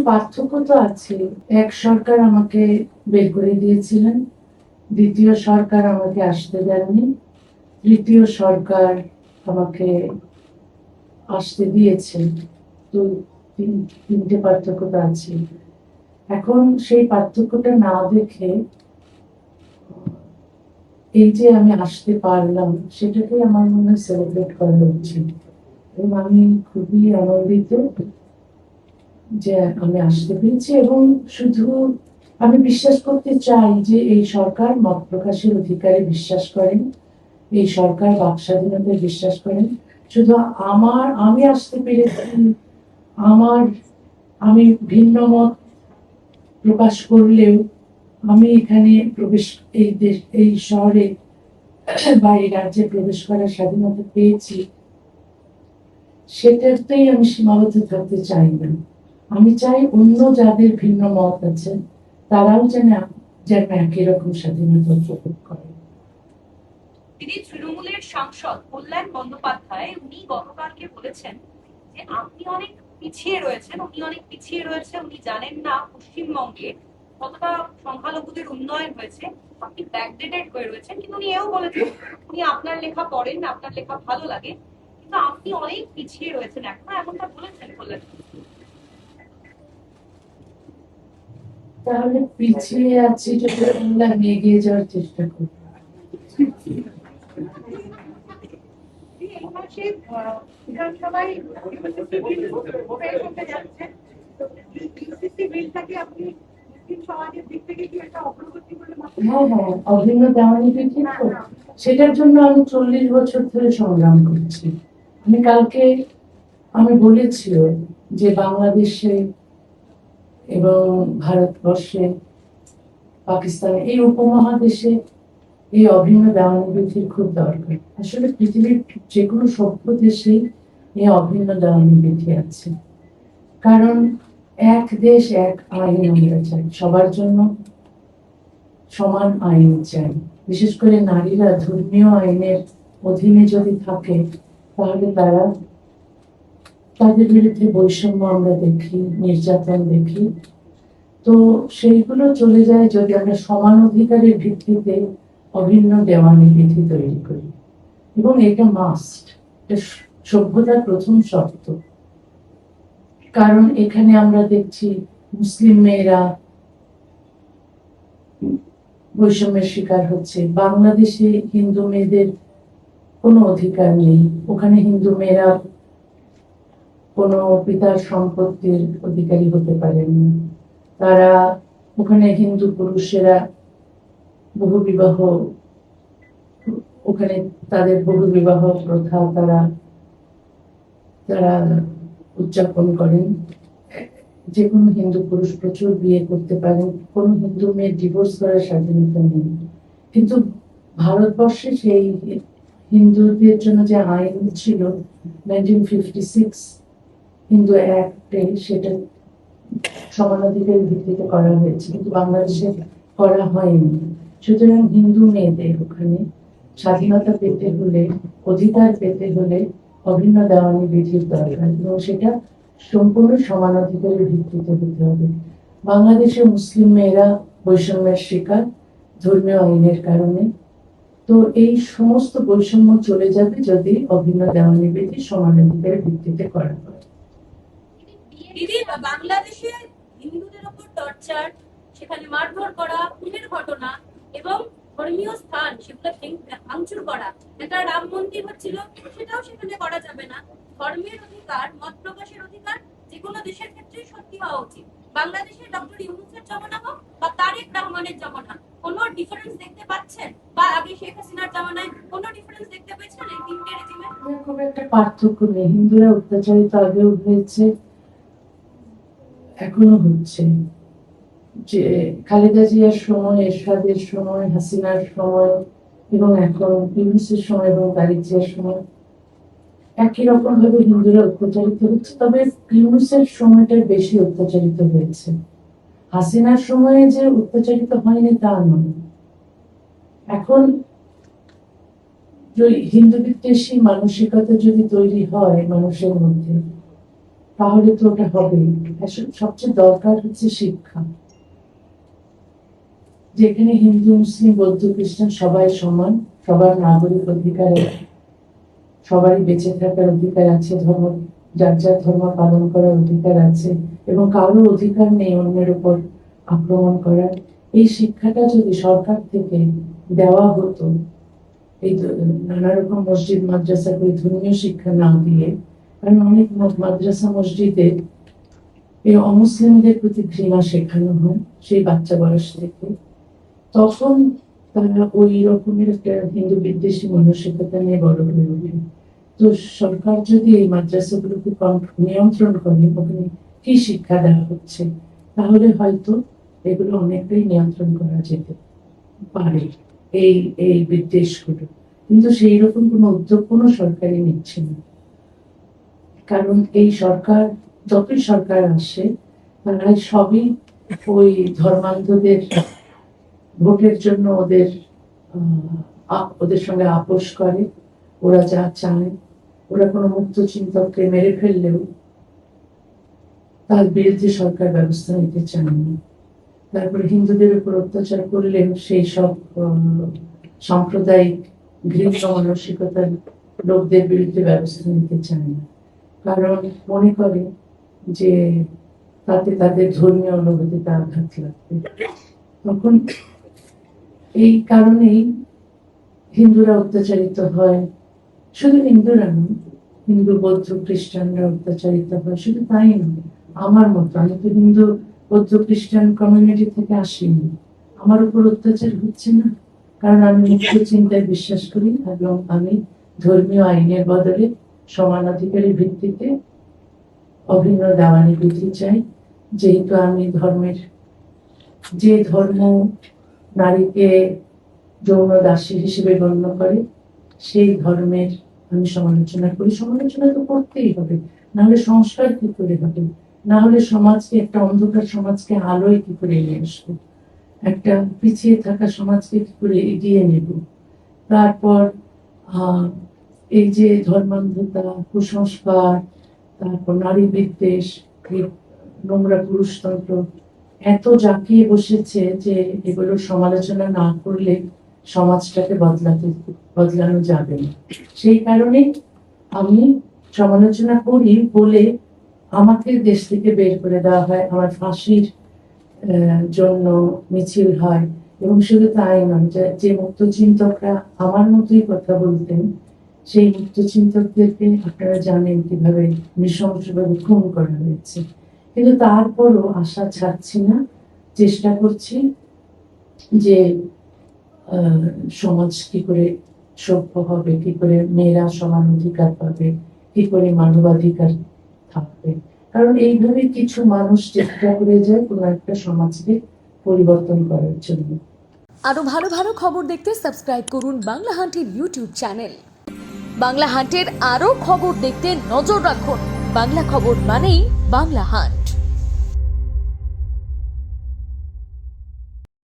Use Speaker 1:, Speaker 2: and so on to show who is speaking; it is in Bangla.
Speaker 1: পার্থক্য তো আছে। এক সরকার আমাকে বের করে দিয়েছিলেন, দ্বিতীয় সরকার আমাকে আসতে দেননি, তৃতীয় সরকার আমাকে আসতে দিয়েছে। তো তিনটে পার্থক্য তো আছে। এখন সেই পার্থক্যটা না দেখে এই যে আমি আসতে পারলাম সেটাকে আমার মনে হয় সেলিব্রেট করা উচিত। এবং আমি খুবই আনন্দিত যে আমি আসতে পেরেছি। এবং শুধু আমি বিশ্বাস করতে চাই যে এই সরকার মত প্রকাশের অধিকারে বিশ্বাস করেন, এই সরকার বাক স্বাধীনতায় বিশ্বাস করেন। শুধু আমি আসতে পেরেছি, আমার আমি ভিন্ন মত প্রকাশ করলেও আমি এখানে প্রবেশ, এই দেশ, এই শহরে বা এই রাজ্যে প্রবেশ করার স্বাধীনতা পেয়েছি, সেটাতেই আমি সীমাবদ্ধ থাকতে চাই না। আমি চাই অন্য যাদের ভিন্ন মত আছে তারাও যেন একই রকম স্বাধীনতা উপভোগ করে।
Speaker 2: তিনি তৃণমূলের সাংসদ কল্যাণ বন্দ্যোপাধ্যায় উনি গতকালকে বলেছেন যে আপনি অনেক পিছিয়ে রয়েছেন, উনি জানেন না পশ্চিমবঙ্গে কতটা সংখ্যালঘুদের উন্নয়ন হয়েছে, আপনি ব্যাকডেটেড হয়ে রয়েছেন। কিন্তু উনি এও বলেছেন উনি আপনার লেখা পড়েন, আপনার লেখা ভালো লাগে, কিন্তু আপনি অনেক পিছিয়ে রয়েছেন এখনো, এমনটা বলেছেন কল্যাণ।
Speaker 1: তাহলে পিছিয়ে আছি যদি আমরা এগিয়ে যাওয়ার চেষ্টা করি।
Speaker 3: বিধানসভায় যাচ্ছে,
Speaker 1: হ্যাঁ, অভিন্ন দেওয়ানি বিধি তো, সেটার জন্য আমি 40 বছর ধরে সংগ্রাম করছি। আমি বলেছি যে বাংলাদেশে এবং ভারতবর্ষে, পাকিস্তানে, এই উপমহাদেশে এই অভিন্ন দেওয়ানি বিধির খুব দরকার। আসলে পৃথিবীর যে কোনো সভ্য দেশেই এই অভিন্ন দেওয়ানি বিধি আছে। কারণ এক দেশ এক আইন আমরা চাই, সবার জন্য সমান আইন চাই। বিশেষ করে নারীরা ধর্মীয় আইনের অধীনে যদি থাকে তাহলে তাদের বিরুদ্ধে বৈষম্য আমরা দেখি, নির্যাতন দেখি। তো সেইগুলো চলে যায় যদি আমরা সমান অধিকারের ভিত্তিতে অভিন্ন দেওয়ানি বিধি তৈরি করি। এবং এটা মাস্ট, এটা সভ্যতার প্রথম শর্ত। কারণ এখানে আমরা দেখছি মুসলিম মেয়েরা বৈষম্যের শিকার হচ্ছে। বাংলাদেশে হিন্দু মেয়েদের কোনো অধিকার নেই, ওখানে হিন্দু মেয়েরা কোনো পিতার সম্পত্তির অধিকারী হতে পারেন না। তারা ওখানে হিন্দু পুরুষেরা বহুবিবাহ, ওখানে তাদের বহুবিবাহ প্রথা তারা তারা উদযাপন করেন। যে কোনো হিন্দু পুরুষ প্রচুর বিয়ে করতে পারেন, কোনো হিন্দু মেয়ের ডিভোর্স করার স্বাধীনতা নেই। কিন্তু ভারতবর্ষে সেই হিন্দুদের জন্য যে আইন ছিল 1956 হিন্দু অ্যাক্টে, সেটা সমানাধিকারের ভিত্তিতে করা হয়েছে, কিন্তু বাংলাদেশে করা হয়নি। সুতরাং হিন্দু মেয়েদের ওখানে স্বাধীনতা পেতে হলে, অধিকার পেতে হলে অভিন্ন দেওয়ানি বিধির দরকার, এবং সেটা সম্পূর্ণ সমানাধিকারের ভিত্তিতে হতে হবে। বাংলাদেশে মুসলিম মেয়েরা বৈষম্যের শিকার ধর্মীয় আইনের কারণে। তো এই সমস্ত বৈষম্য চলে যাবে যদি অভিন্ন দেওয়ানি বিধি সমানাধিকারের ভিত্তিতে করা হয়।
Speaker 2: দিদি, বাংলাদেশে হিন্দুদের উপর টর্চার, সেখানে মারধর করা, খুনের ঘটনা এবং ধর্মীয় স্থান সেগুলো ভাঙচুর করা, একটা রাম মন্দির হচ্ছিল সেটাও সেখানে করা যাবে না। ধর্মের অধিকার, মত প্রকাশের অধিকার যে কোনো দেশের ক্ষেত্রে সত্যি হওয়া উচিত। বাংলাদেশে ডক্টর ইউনূসের জমানা হোক বা তারেক রহমানের জমানা, কোনো ডিফারেন্স দেখতে পাচ্ছেন? বা আগে শেখ হাসিনার জমানায় কোনো ডিফারেন্স দেখতে পেয়েছেন এই তিনটে রেজিমে?
Speaker 1: খুব একটা পার্থক্য নেই। হিন্দুরা অত্যাচারিত আগেও হয়েছে, এখনো হচ্ছে। যে খালেদা জিয়ার সময়, এরশাদের সময়, হাসিনার সময় এবং এখন ইউনূসের সময় এবং তারেক জিয়ার সময় একই রকম ভাবে হিন্দুরা অত্যাচারিত হচ্ছে। তবে ইউনূসের সময়টা বেশি অত্যাচারিত হয়েছে, হাসিনার সময়ে যে অত্যাচারিত হয়নি তা নয়। এখন হিন্দু বিদ্বেষী মানসিকতা যদি তৈরি হয় মানুষের মধ্যে, তাহলে তো ওটা হবেই। আসলে সবচেয়ে দরকার হচ্ছে শিক্ষা, যেখানে হিন্দু মুসলিম বৌদ্ধ খ্রিস্টান সবাই সমান, সবার নাগরিক অধিকার আছে, সবারই বেঁচে থাকার অধিকার আছে, যার যার ধর্ম পালন করার অধিকার আছে, এবং কারো অধিকার নেই অন্যের উপর আক্রমণ করার। এই শিক্ষাটা যদি সরকার থেকে দেওয়া হতো, এই নানা রকম মসজিদ মাদ্রাসা করে ধর্মীয় শিক্ষা না দিয়ে, কারণ অনেক মাদ্রাসা মসজিদে এই অমুসলিমদের প্রতি ঘৃণা শেখানো হয় সেই বাচ্চা বয়স থেকে, তখন তারা ওই রকমের একটা হিন্দু বিদ্বেষী মানসিকতা নিয়ে বড় হয়ে ওঠে। তো সরকার যদি এই মাদ্রাসাগুলোকে নিয়ন্ত্রণ করে ওখানে কি শিক্ষা দেওয়া হচ্ছে, তাহলে হয়তো এগুলো অনেকটাই নিয়ন্ত্রণ করা যেতে পারে, এই এই বিদ্বেষগুলো। কিন্তু সেই রকম কোনো উদ্যোগ কোনো সরকারই নিচ্ছে না। কারণ এই সরকার, যতই সরকার আসে, তারা সবই ওই ধর্মান্ধদের ভোটের জন্য ওদের সঙ্গে আপোষ করে। ওরা যা চায়, ওরা কোনো মুক্ত চিন্তককে মেরে ফেললেও তার বিরুদ্ধে সরকার ব্যবস্থা নিতে চায় না। তারপরে হিন্দুদের উপর অত্যাচার করলেও সেই সব সাম্প্রদায়িক ঘৃণ্য মানসিকতার লোকদের বিরুদ্ধে ব্যবস্থা নিতে চায় না, কারণ মনে করে যে তাতে তাদের ধর্মীয় অনুভূতিতে আঘাত লাগবে। তখন এই কারণেই হিন্দুরা অত্যাচারিত হয়। শুধু হিন্দুরা নয়, হিন্দু বৌদ্ধ খ্রিস্টানরা অত্যাচারিত হয়। শুধু তাই নয়, আমার মতো, আমি তো হিন্দু বৌদ্ধ খ্রিস্টান কমিউনিটি থেকে আসিনি, আমার উপর অত্যাচার হচ্ছে না, কারণ আমি মুক্ত চিন্তায় বিশ্বাস করি এবং আমি ধর্মীয় আইনের বদলে সমান অধিকারের ভিত্তিতে অভিন্ন দেওয়ানি বিধি চাই। যেহেতু আমি যে ধর্ম নারীকে যৌন দাসী হিসেবে গণ্য করে, সেই ধর্মের আমি সমালোচনা করি। সমালোচনা তো করতেই হবে, না হলে সংস্কার কি করে হবে, না হলে সমাজকে, একটা অন্ধকার সমাজকে আলোয় কি করে নিয়ে আসবো, একটা পিছিয়ে থাকা সমাজকে কি করে এগিয়ে নেব। তারপর এই যে ধর্মান্ধতা, কুসংস্কার, তারপর নারী বিদ্বেষ, নোংরা পুরুষতন্ত্র এত জাঁকিয়ে বসেছে যে এগুলোর সমালোচনা না করলে সমাজটাকে বদলানো যাবে না। সেই কারণে আমি সমালোচনা করি বলে আমাকে দেশ থেকে বের করে দেওয়া হয়, আমার ফাঁসির জন্য মিছিল হয়। এবং শুধু তাই নয়, যে মুক্ত চিন্তকরা আমার মতোই কথা বলতেন, সেই মুক্ত চিন্তকদেরকে আপনারা জানেন কিভাবে নৃশংসভাবে খুন করা হয়েছে। কিন্তু তারপরও আশা ছাড়ছি না, চেষ্টা করছি যে সমাজ কি করে সভ্য হবে, কি করে মেয়েরা সমান অধিকার পাবে, কি করে মানবাধিকার থাকবে। কারণ এইভাবে কিছু মানুষ চেষ্টা করে যায় কোনো একটা সমাজকে পরিবর্তন করার জন্য।
Speaker 4: আরো ভালো ভালো খবর দেখতে সাবস্ক্রাইব করুন বাংলা হান্টের ইউটিউব চ্যানেল। বাংলা হান্টের আরো খবর দেখতে নজর রাখুন। বাংলা খবর মানেই বাংলা হান্ট।